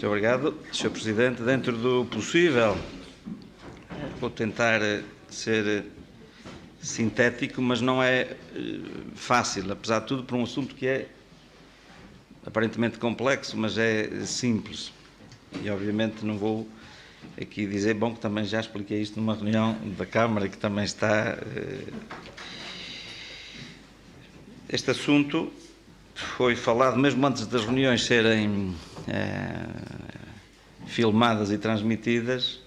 Muito obrigado, Sr. Presidente. Dentro do possível, vou tentar ser sintético, mas não é fácil, apesar de tudo, por um assunto que é aparentemente complexo, mas é simples. E, obviamente, não vou aqui dizer, bom, que também já expliquei isto numa reunião da Câmara, que também está... Este assunto foi falado mesmo antes das reuniões serem filmadas e transmitidas,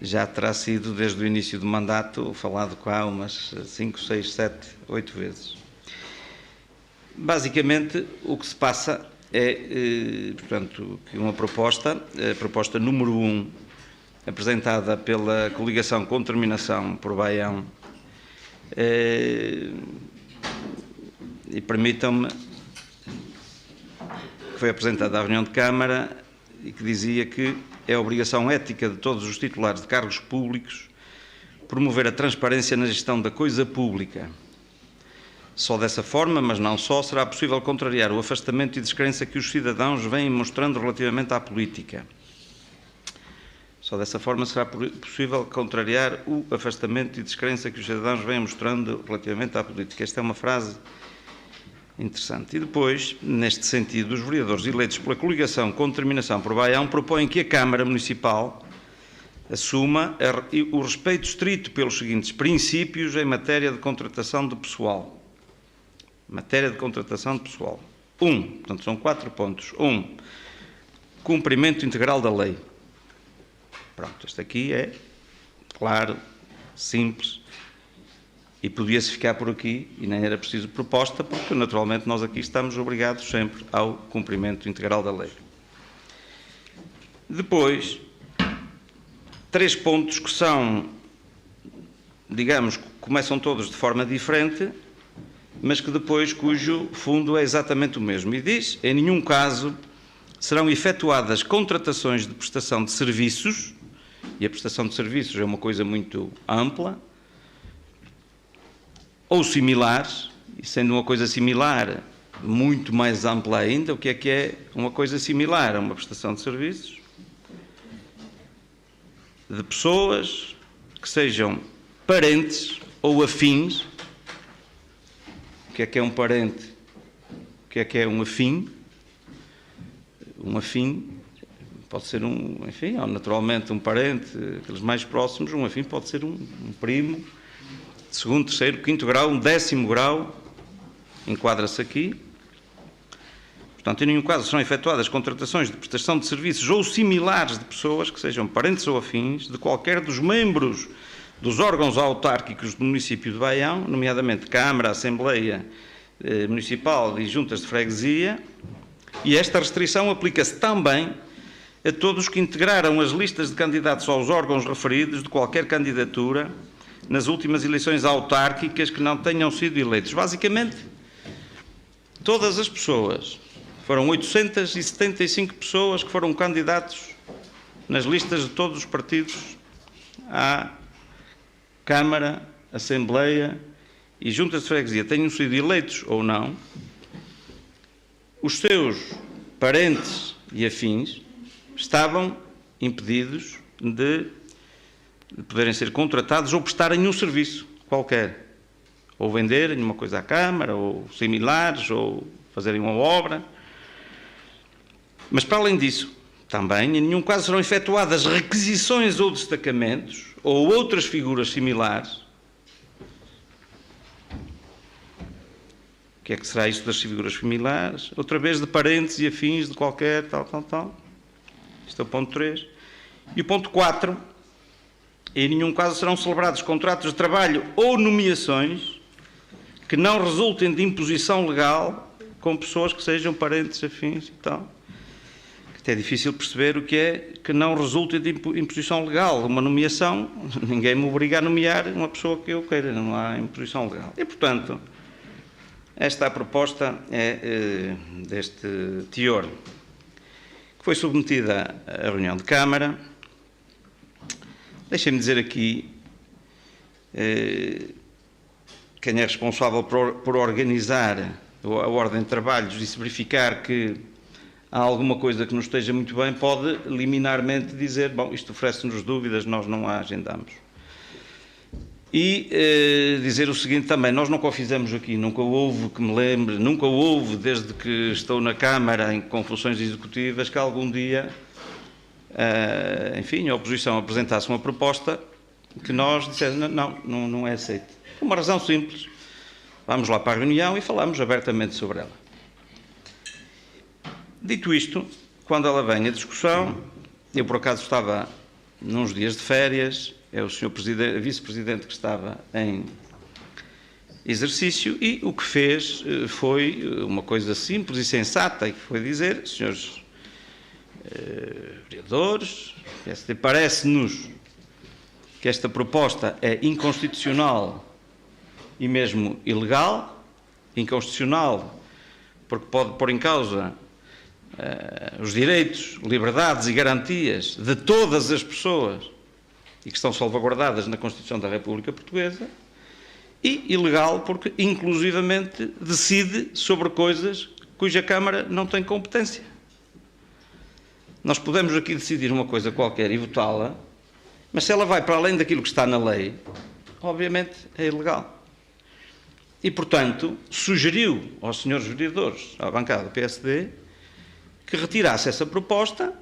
já terá sido desde o início do mandato falado cá umas 5, 6, 7, 8 vezes. Basicamente, o que se passa é, portanto, uma proposta, a proposta número 1, apresentada pela coligação com terminação por Baião, e permitam-me, que foi apresentada à reunião de Câmara e que dizia que é obrigação ética de todos os titulares de cargos públicos promover a transparência na gestão da coisa pública. Só dessa forma, mas não só, será possível contrariar o afastamento e descrença que os cidadãos vêm mostrando relativamente à política. Só dessa forma será possível contrariar o afastamento e descrença que os cidadãos vêm mostrando relativamente à política. Esta é uma frase interessante. E depois, neste sentido, os vereadores eleitos pela coligação com determinação por Baião propõem que a Câmara Municipal assuma o respeito estrito pelos seguintes princípios em matéria de contratação de pessoal. Matéria de contratação de pessoal. Portanto, são 4 pontos. 1. Cumprimento integral da lei. Pronto, este aqui é claro, simples, e podia-se ficar por aqui e nem era preciso proposta, porque naturalmente nós aqui estamos obrigados sempre ao cumprimento integral da lei. Depois, 3 pontos que são, digamos, começam todos de forma diferente, mas que depois, cujo fundo é exatamente o mesmo. E diz, em nenhum caso serão efetuadas contratações de prestação de serviços, e a prestação de serviços é uma coisa muito ampla, ou similares, e sendo uma coisa similar, muito mais ampla ainda, o que é uma coisa similar a uma prestação de serviços? De pessoas que sejam parentes ou afins. O que é um parente? O que é um afim? Um afim pode ser enfim, ou naturalmente um parente, aqueles mais próximos. Um afim pode ser um primo, de 2º, 3º, 5º grau, um 10º grau, enquadra-se aqui. Portanto, em nenhum caso são efetuadas contratações de prestação de serviços ou similares de pessoas que sejam parentes ou afins de qualquer dos membros dos órgãos autárquicos do município de Baião, nomeadamente Câmara, Assembleia Municipal e Juntas de Freguesia, e esta restrição aplica-se também a todos que integraram as listas de candidatos aos órgãos referidos de qualquer candidatura nas últimas eleições autárquicas que não tenham sido eleitos. Basicamente, todas as pessoas, foram 875 pessoas que foram candidatos nas listas de todos os partidos à Câmara, Assembleia e Juntas de Freguesia, tenham sido eleitos ou não, os seus parentes e afins estavam impedidos de poderem ser contratados ou prestarem um serviço qualquer, ou venderem uma coisa à Câmara, ou similares, ou fazerem uma obra. Mas, para além disso, também, em nenhum caso serão efetuadas requisições ou destacamentos, ou outras figuras similares. O que é que será isso das figuras similares? Outra vez, de parentes e afins de qualquer tal. Este é o ponto 3. E o ponto 4, em nenhum caso serão celebrados contratos de trabalho ou nomeações que não resultem de imposição legal com pessoas que sejam parentes, afins e tal. É difícil perceber o que é que não resulte de imposição legal. Uma nomeação, ninguém me obriga a nomear uma pessoa que eu queira, não há imposição legal. E, portanto, esta é a proposta deste teor, que foi submetida à reunião de Câmara. Deixem-me dizer aqui quem é responsável por organizar a ordem de trabalhos e se verificar que há alguma coisa que não esteja muito bem, pode liminarmente dizer, bom, isto oferece-nos dúvidas, nós não a agendamos. E dizer o seguinte também, nós nunca o fizemos aqui, nunca houve, que me lembre, nunca houve, desde que estou na Câmara com funções executivas, que algum dia, enfim, a oposição apresentasse uma proposta que nós dissemos, não é aceito. Por uma razão simples, vamos lá para a reunião e falamos abertamente sobre ela. Dito isto, quando ela vem à discussão, eu por acaso estava nos dias de férias, é o Sr. Vice-Presidente que estava em exercício e o que fez foi uma coisa simples e sensata, que foi dizer, senhores vereadores, parece-nos que esta proposta é inconstitucional e mesmo ilegal, inconstitucional porque pode pôr em causa os direitos, liberdades e garantias de todas as pessoas e que estão salvaguardadas na Constituição da República Portuguesa, e ilegal porque, inclusivamente, decide sobre coisas cuja Câmara não tem competência. Nós podemos aqui decidir uma coisa qualquer e votá-la, mas se ela vai para além daquilo que está na lei, obviamente é ilegal. E, portanto, sugeriu aos senhores vereadores, à bancada do PSD, que retirasse essa proposta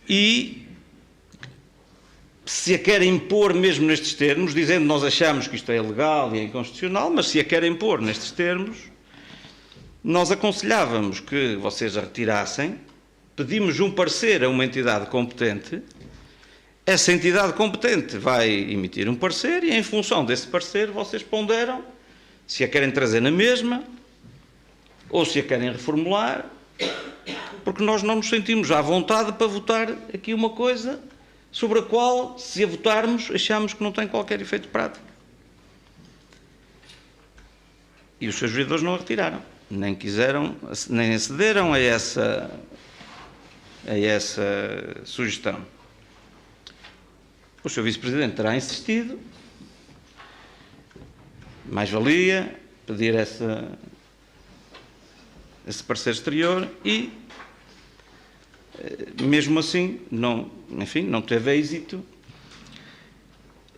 e se a querem impor mesmo nestes termos, dizendo nós achamos que isto é ilegal e é inconstitucional, mas se a querem impor nestes termos, nós aconselhávamos que vocês a retirassem, pedimos um parecer a uma entidade competente, essa entidade competente vai emitir um parecer e em função desse parecer vocês ponderam se a querem trazer na mesma ou se a querem reformular, porque nós não nos sentimos à vontade para votar aqui uma coisa sobre a qual, se a votarmos, achamos que não tem qualquer efeito prático. E os seus vereadores não a retiraram, nem quiseram, nem acederam a essa sugestão. O Sr. Vice-Presidente terá insistido, mais valia pedir esse parecer exterior e, mesmo assim, não teve êxito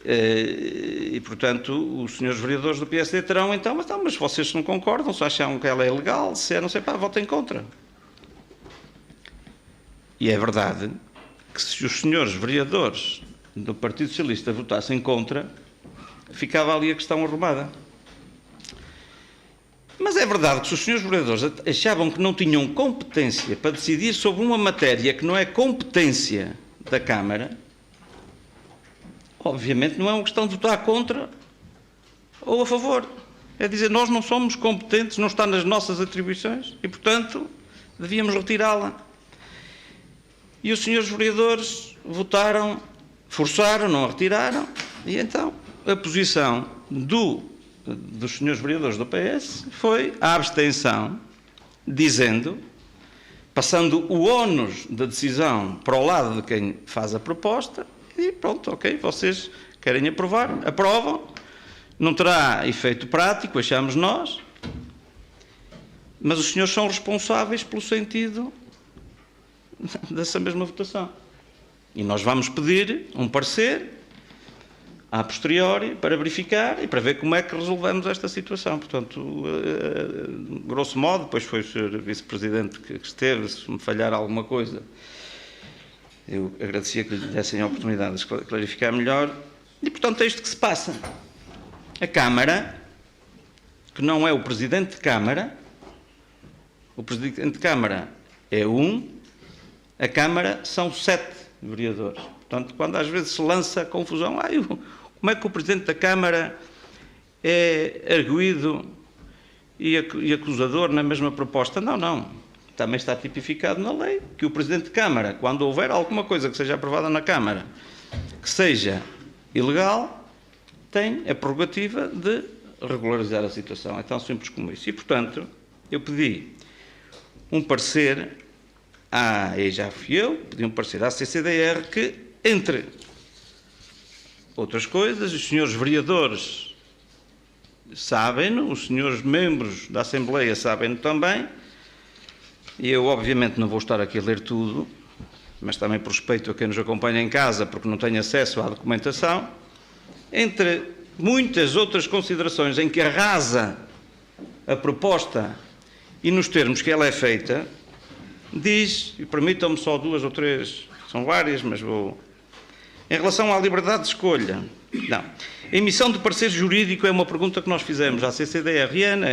e, portanto, os senhores vereadores do PSD terão então, mas vocês não concordam, se acham que ela é ilegal, se é, não sei, votem contra. E é verdade que se os senhores vereadores do Partido Socialista votassem contra, ficava ali a questão arrumada. Mas é verdade que se os senhores vereadores achavam que não tinham competência para decidir sobre uma matéria que não é competência da Câmara, obviamente não é uma questão de votar contra ou a favor. É dizer, nós não somos competentes, não está nas nossas atribuições e, portanto, devíamos retirá-la. E os senhores vereadores votaram, forçaram, não a retiraram, e então a posição dos senhores vereadores do PS foi a abstenção, dizendo, passando o ónus da decisão para o lado de quem faz a proposta, e pronto, ok, vocês querem aprovar, aprovam, não terá efeito prático, achamos nós, mas os senhores são responsáveis pelo sentido dessa mesma votação. E nós vamos pedir um parecer a posteriori para verificar e para ver como é que resolvemos esta situação. Portanto, grosso modo, depois foi o Sr. Vice-Presidente que esteve, se me falhar alguma coisa, eu agradecia que lhe dessem a oportunidade de clarificar melhor. E, portanto, é isto que se passa. A Câmara, que não é o Presidente de Câmara, o Presidente de Câmara é a Câmara são 7 vereadores. Portanto, quando às vezes se lança a confusão, como é que o Presidente da Câmara é arguido e acusador na mesma proposta? Não. Também está tipificado na lei que o Presidente de Câmara, quando houver alguma coisa que seja aprovada na Câmara que seja ilegal, tem a prerrogativa de regularizar a situação. É tão simples como isso. E, portanto, eu pedi um parecer e já fui eu, pedi um parecer à CCDR que, entre outras coisas, os senhores vereadores sabem-no, os senhores membros da Assembleia sabem-no também, e eu obviamente não vou estar aqui a ler tudo, mas também por respeito a quem nos acompanha em casa, porque não tenho acesso à documentação, entre muitas outras considerações em que arrasa a proposta e nos termos que ela é feita, diz, e permitam-me só 2 ou 3, são várias, mas vou... Em relação à liberdade de escolha, não. A emissão de parecer jurídico é uma pergunta que nós fizemos à CCDRN,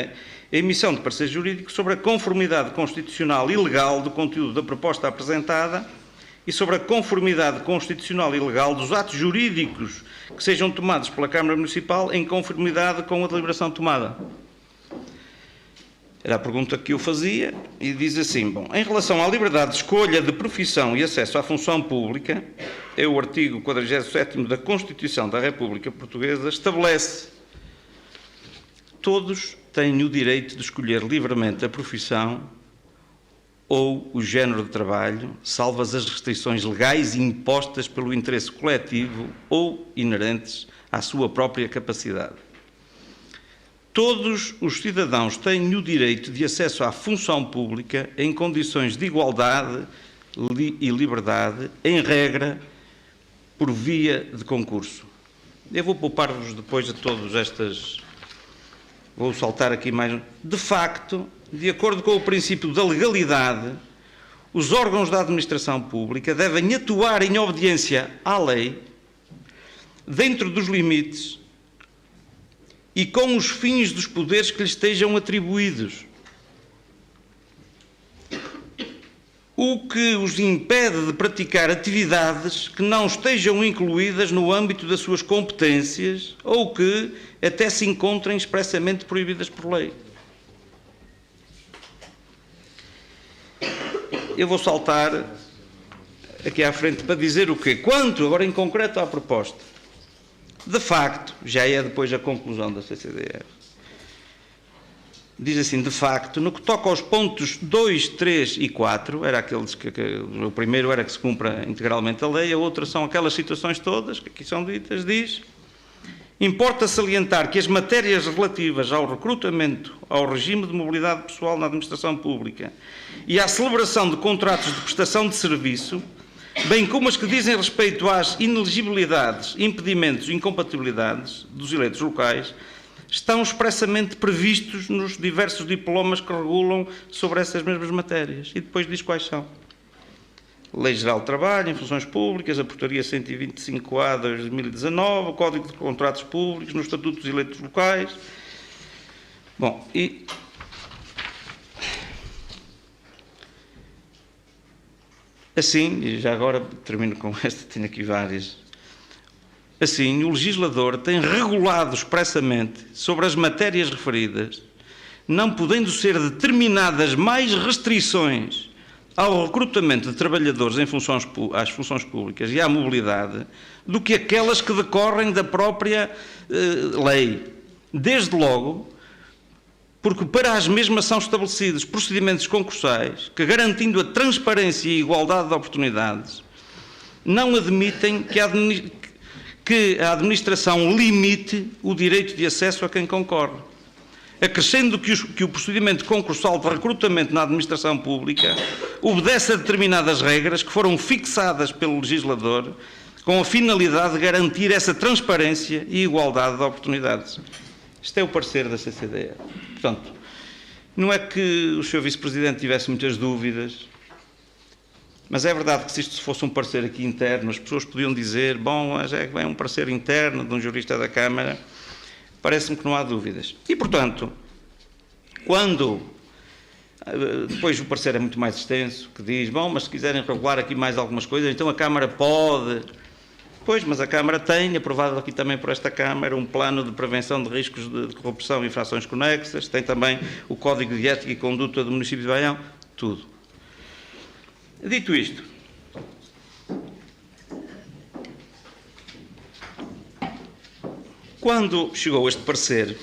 a emissão de parecer jurídico sobre a conformidade constitucional e legal do conteúdo da proposta apresentada e sobre a conformidade constitucional e legal dos atos jurídicos que sejam tomados pela Câmara Municipal em conformidade com a deliberação tomada. Era a pergunta que eu fazia e diz assim, bom, em relação à liberdade de escolha de profissão e acesso à função pública, é o artigo 47º da Constituição da República Portuguesa, estabelece todos têm o direito de escolher livremente a profissão ou o género de trabalho, salvas as restrições legais impostas pelo interesse coletivo ou inerentes à sua própria capacidade. Todos os cidadãos têm o direito de acesso à função pública em condições de igualdade e liberdade, em regra, por via de concurso. Eu vou poupar-vos depois de todas estas... Vou saltar aqui mais... De facto, de acordo com o princípio da legalidade, os órgãos da administração pública devem atuar em obediência à lei, dentro dos limites e com os fins dos poderes que lhes estejam atribuídos. O que os impede de praticar atividades que não estejam incluídas no âmbito das suas competências ou que até se encontrem expressamente proibidas por lei. Eu vou saltar aqui à frente para dizer o quê? Quanto, agora em concreto, à proposta. De facto, já é depois a conclusão da CCDR. Diz assim, de facto, no que toca aos pontos 2, 3 e 4, era aqueles que o primeiro era que se cumpra integralmente a lei, a outra são aquelas situações todas que aqui são ditas, diz, importa salientar que as matérias relativas ao recrutamento, ao regime de mobilidade pessoal na administração pública e à celebração de contratos de prestação de serviço, bem como as que dizem respeito às inelegibilidades, impedimentos e incompatibilidades dos eleitos locais, estão expressamente previstos nos diversos diplomas que regulam sobre essas mesmas matérias. E depois diz quais são. Lei Geral de Trabalho, em funções públicas, a Portaria 125A de 2019, o Código de Contratos Públicos, no Estatuto dos Eleitos Locais. Bom, e... Assim, e já agora termino com esta, tenho aqui várias. Assim, o legislador tem regulado expressamente sobre as matérias referidas, não podendo ser determinadas mais restrições ao recrutamento de trabalhadores em às funções públicas e à mobilidade do que aquelas que decorrem da própria lei. Desde logo, porque para as mesmas são estabelecidos procedimentos concursais que, garantindo a transparência e a igualdade de oportunidades, não admitem que a administração limite o direito de acesso a quem concorre, acrescendo que o procedimento concursal de recrutamento na administração pública obedece a determinadas regras que foram fixadas pelo legislador com a finalidade de garantir essa transparência e igualdade de oportunidades. Este é o parecer da CCDR. Portanto, não é que o Sr. Vice-Presidente tivesse muitas dúvidas, mas é verdade que se isto fosse um parecer aqui interno, as pessoas podiam dizer, bom, mas é um parecer interno de um jurista da Câmara, parece-me que não há dúvidas. E, portanto, quando, depois o parecer é muito mais extenso, que diz, bom, mas se quiserem regular aqui mais algumas coisas, então a Câmara pode... Pois, mas a Câmara tem, aprovado aqui também por esta Câmara, um plano de prevenção de riscos de corrupção e infrações conexas, tem também o Código de Ética e Conduta do município de Baião, tudo. Dito isto, quando chegou este parecer,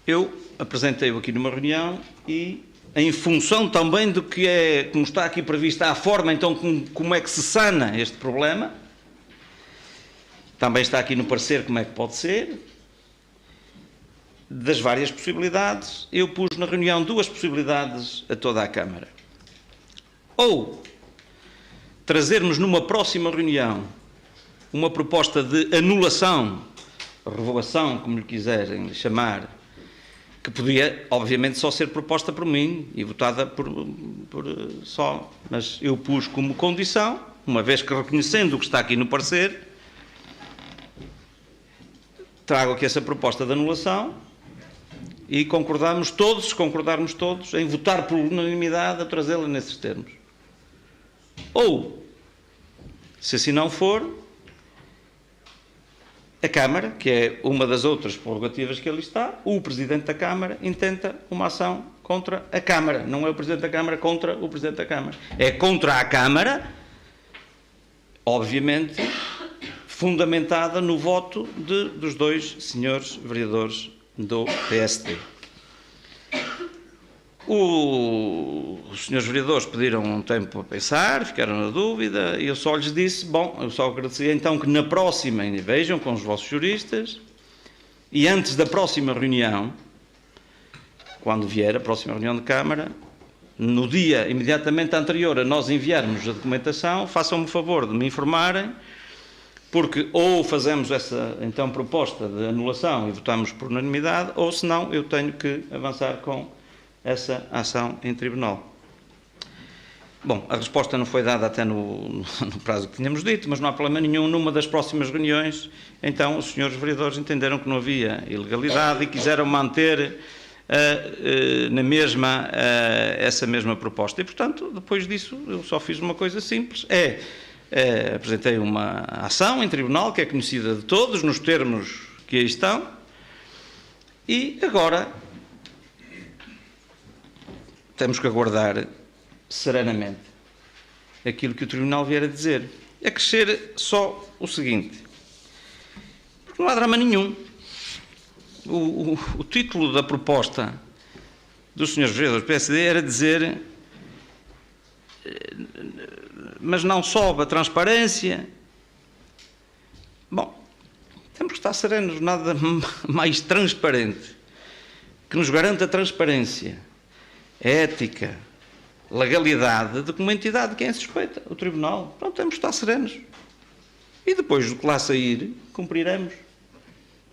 eu apresentei-o aqui numa reunião e, em função também do que é, como está aqui prevista a forma, então, como é que se sana este problema, também está aqui no parecer como é que pode ser, das várias possibilidades, eu pus na reunião 2 possibilidades a toda a Câmara. Ou trazermos numa próxima reunião uma proposta de anulação, revogação, como lhe quiserem chamar, que podia, obviamente, só ser proposta por mim e votada por só, mas eu pus como condição, uma vez que reconhecendo o que está aqui no parecer, trago aqui essa proposta de anulação e concordarmos todos em votar por unanimidade a trazê-la nesses termos. Ou, se assim não for, a Câmara, que é uma das outras prerrogativas que ali está, o Presidente da Câmara intenta uma ação contra a Câmara. Não é o Presidente da Câmara contra o Presidente da Câmara. É contra a Câmara, obviamente, fundamentada no voto dos 2 senhores vereadores do PSD. Os senhores vereadores pediram um tempo a pensar, ficaram na dúvida, e eu só lhes disse, bom, eu só agradecia então que na próxima, vejam com os vossos juristas, e antes da próxima reunião, quando vier a próxima reunião de Câmara, no dia imediatamente anterior a nós enviarmos a documentação, façam-me o favor de me informarem, porque ou fazemos essa então proposta de anulação e votamos por unanimidade, ou senão eu tenho que avançar com essa ação em tribunal. Bom, a resposta não foi dada até no prazo que tínhamos dito, mas não há problema nenhum. Numa das próximas reuniões, então, os senhores vereadores entenderam que não havia ilegalidade e quiseram manter na mesma essa mesma proposta. E, portanto, depois disso, eu só fiz uma coisa simples, apresentei uma ação em tribunal, que é conhecida de todos, nos termos que aí estão, e agora temos que aguardar serenamente aquilo que o Tribunal vier a dizer. É crescer só o seguinte, porque não há drama nenhum. O título da proposta dos senhores vereadores do PSD era dizer mas não sobe a transparência. Bom, temos que estar serenos, nada mais transparente que nos garanta a transparência, a ética, legalidade de uma entidade de quem é suspeita, o Tribunal. Pronto, temos que estar serenos. E depois do que lá sair, cumpriremos.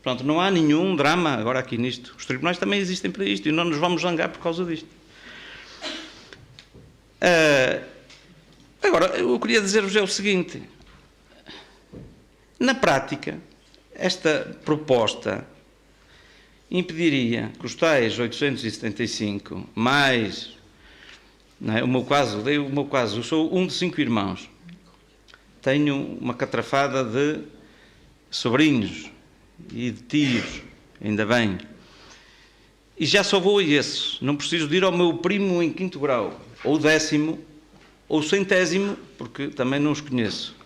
Pronto, não há nenhum drama agora aqui nisto. Os tribunais também existem para isto e não nos vamos zangar por causa disto. Agora, eu queria dizer-vos é o seguinte. Na prática, esta proposta impediria que os tais 875, mais, não é, o meu caso, eu sou um de 5 irmãos, tenho uma catrafada de sobrinhos e de tios, ainda bem, e já só vou a esses, não preciso de ir ao meu primo em 5º grau, ou 10º, ou 100º, porque também não os conheço.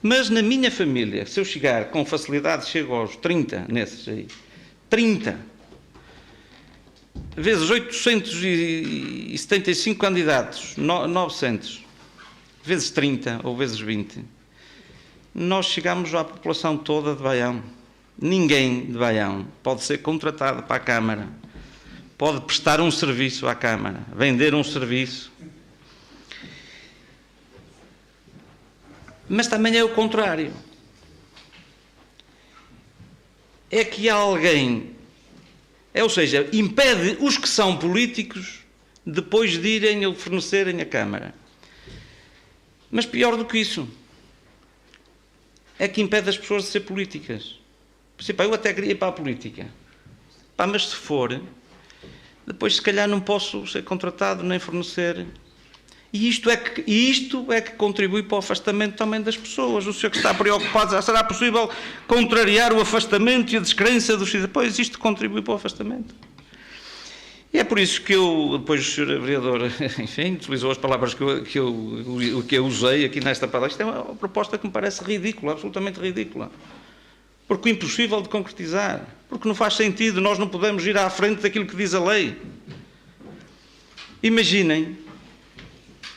Mas na minha família, se eu chegar com facilidade, chego aos 30 nesses aí, 30 vezes 875 candidatos, 900, vezes 30 ou vezes 20, nós chegamos à população toda de Baião. Ninguém de Baião pode ser contratado para a Câmara, pode prestar um serviço à Câmara, vender um serviço. Mas também é o contrário. É que há alguém, ou seja, impede os que são políticos depois de irem ou fornecerem a Câmara. Mas pior do que isso, é que impede as pessoas de ser políticas. Por exemplo, eu até queria ir para a política. Mas se for, depois se calhar não posso ser contratado nem fornecer. E isto é que contribui para o afastamento também das pessoas. O senhor que está preocupado, será possível contrariar o afastamento e a descrença dos cidadãos? Pois isto contribui para o afastamento. E é por isso que depois o senhor vereador, enfim, utilizou as palavras que eu usei aqui nesta palavra. Isto é uma proposta que me parece ridícula, absolutamente ridícula. Porque é impossível de concretizar. Porque não faz sentido, nós não podemos ir à frente daquilo que diz a lei. Imaginem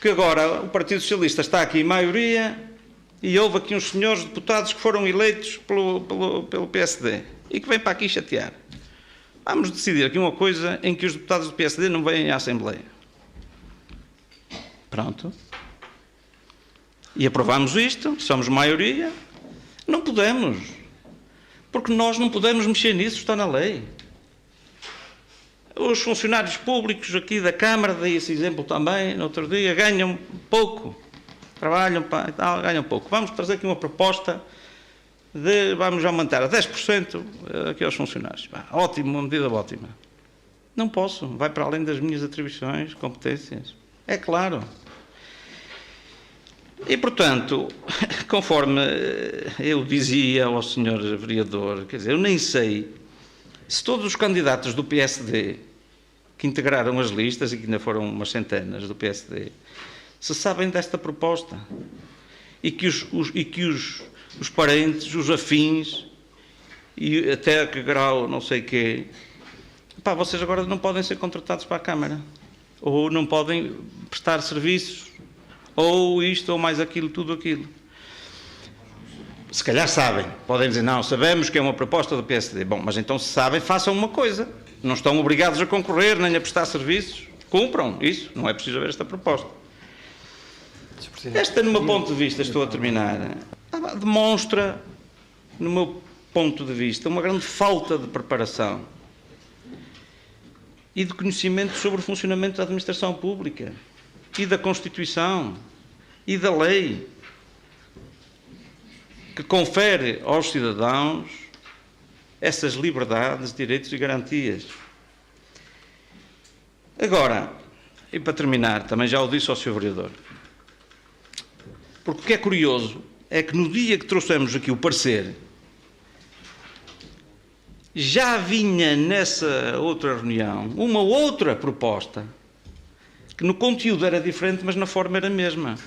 que agora o Partido Socialista está aqui em maioria e houve aqui uns senhores deputados que foram eleitos pelo PSD e que vêm para aqui chatear. vamos decidir aqui uma coisa em que os deputados do PSD não vêm à Assembleia. Pronto. E aprovamos isto, somos maioria. Não podemos. Porque nós não podemos mexer nisso, está na lei. Os funcionários públicos aqui da Câmara, dei esse exemplo também, no outro dia, ganham pouco. Trabalham, ganham pouco. Vamos trazer aqui uma proposta vamos aumentar a 10% aqui aos funcionários. Ótimo, uma medida ótima. Não posso, vai para além das minhas atribuições, competências. É claro. E, portanto, conforme eu dizia ao senhor vereador, quer dizer, eu nem sei se todos os candidatos do PSD que integraram as listas, e que ainda foram umas centenas do PSD, se sabem desta proposta. E que os parentes, os afins, e até a que grau, não sei quê, vocês agora não podem ser contratados para a Câmara. Ou não podem prestar serviços, ou isto, ou mais aquilo, tudo aquilo. Se calhar sabem, podem dizer, não, sabemos que é uma proposta do PSD. Bom, mas então se sabem, façam uma coisa. Não estão obrigados a concorrer, nem a prestar serviços. Cumpram isso, não é preciso haver esta proposta. Esta, no meu ponto de vista, estou a terminar, demonstra, no meu ponto de vista, uma grande falta de preparação e de conhecimento sobre o funcionamento da administração pública e da Constituição e da lei que confere aos cidadãos essas liberdades, direitos e garantias. Agora, e para terminar, também já o disse ao Sr. Vereador, porque o que é curioso é que no dia que trouxemos aqui o parecer, já vinha nessa outra reunião uma outra proposta, que no conteúdo era diferente, mas na forma era a mesma,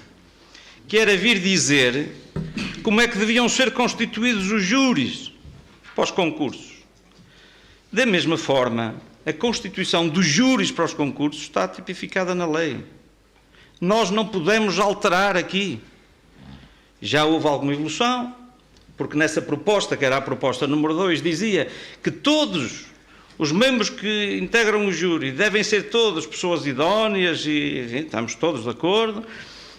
que era vir dizer como é que deviam ser constituídos os júris para os concursos. Da mesma forma, a constituição dos júris para os concursos está tipificada na lei. Nós não podemos alterar aqui. Já houve alguma evolução, porque nessa proposta, que era a proposta número 2, dizia que todos os membros que integram o júri devem ser todas pessoas idóneas, e enfim, estamos todos de acordo,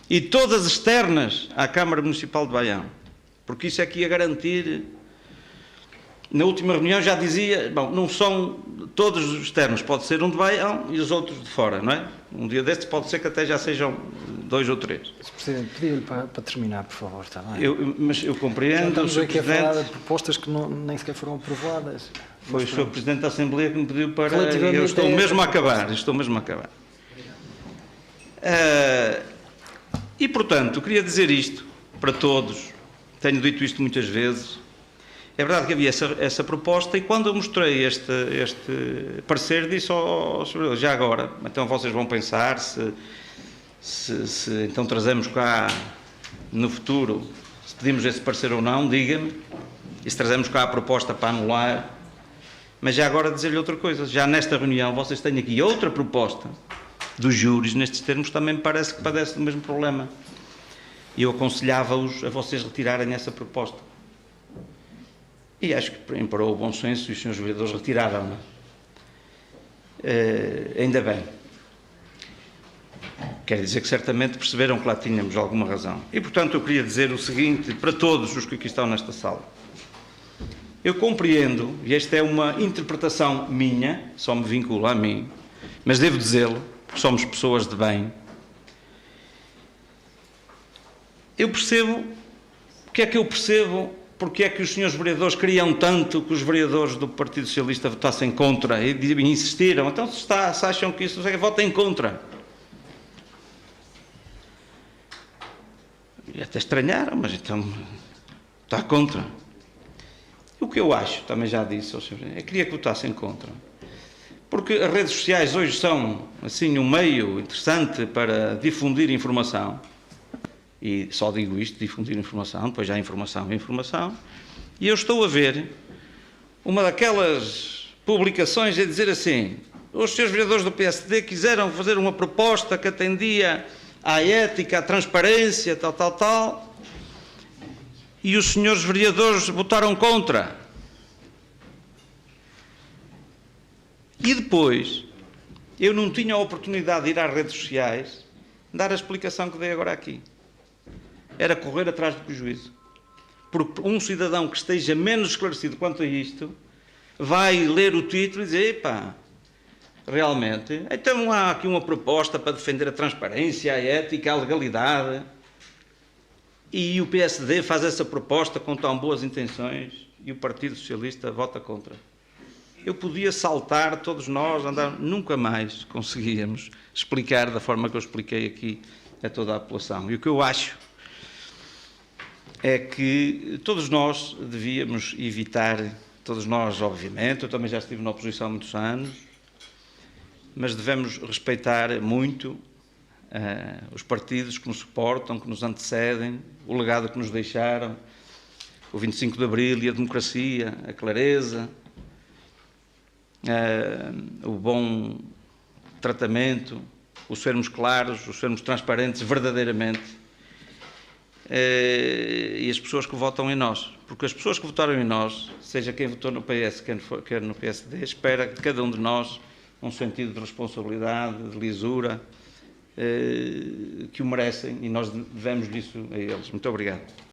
e todas externas à Câmara Municipal de Baião, porque isso é que ia garantir. Na última reunião já dizia, bom, não são todos os externos, pode ser um de Baião e os outros de fora, não é? Um dia destes pode ser que até já sejam 2 ou 3. Sr. Presidente, pedi-lhe para terminar, por favor, está bem? Mas eu compreendo. Já estamos aqui a falar de propostas que nem sequer foram aprovadas. Foi o Sr. Presidente da Assembleia que me pediu para... Eu estou mesmo a acabar, E, portanto, queria dizer isto para todos, tenho dito isto muitas vezes. É verdade que havia essa proposta, e quando eu mostrei este parecer, disse ao Sr. já agora, então vocês vão pensar se então trazemos cá no futuro, se pedimos esse parecer ou não, diga-me, e se trazemos cá a proposta para anular. Mas já agora dizer-lhe outra coisa, já nesta reunião vocês têm aqui outra proposta dos júris, nestes termos também me parece que padece do mesmo problema. E eu aconselhava-os a vocês retirarem essa proposta. E acho que imperou o bom senso e os senhores vereadores retiraram-na. Ainda bem. Quer dizer que certamente perceberam que lá tínhamos alguma razão. E, portanto, eu queria dizer o seguinte para todos os que aqui estão nesta sala. Eu compreendo, e esta é uma interpretação minha, só me vincula a mim, mas devo dizê-lo, porque somos pessoas de bem. Eu percebo, porque é que eu percebo porque é que os senhores vereadores queriam tanto que os vereadores do Partido Socialista votassem contra e insistiram. Então, se acham que isso, votem contra. E até estranharam, mas então está contra. O que eu acho, também já disse ao senhor, é que queria que votassem contra. Porque as redes sociais hoje são, assim, um meio interessante para difundir informação. E só digo isto, difundir informação, depois já informação, e eu estou a ver uma daquelas publicações a dizer assim, os senhores vereadores do PSD quiseram fazer uma proposta que atendia à ética, à transparência, tal, e os senhores vereadores votaram contra. E depois, eu não tinha a oportunidade de ir às redes sociais dar a explicação que dei agora aqui. Era correr atrás do prejuízo. Porque um cidadão que esteja menos esclarecido quanto a isto vai ler o título e dizer: epá, realmente, então há aqui uma proposta para defender a transparência, a ética, a legalidade, e o PSD faz essa proposta com tão boas intenções e o Partido Socialista vota contra. Eu podia saltar, todos nós, andar, nunca mais conseguíamos explicar da forma que eu expliquei aqui a toda a população. E o que eu acho é que todos nós devíamos evitar, todos nós, obviamente, eu também já estive na oposição há muitos anos, mas devemos respeitar muito os partidos que nos suportam, que nos antecedem, o legado que nos deixaram, o 25 de Abril e a democracia, a clareza, o bom tratamento, o sermos claros, o sermos transparentes verdadeiramente, e as pessoas que votam em nós. Porque as pessoas que votaram em nós, seja quem votou no PS, quer no PSD, espera de cada um de nós um sentido de responsabilidade, de lisura, que o merecem, e nós devemos disso a eles. Muito obrigado.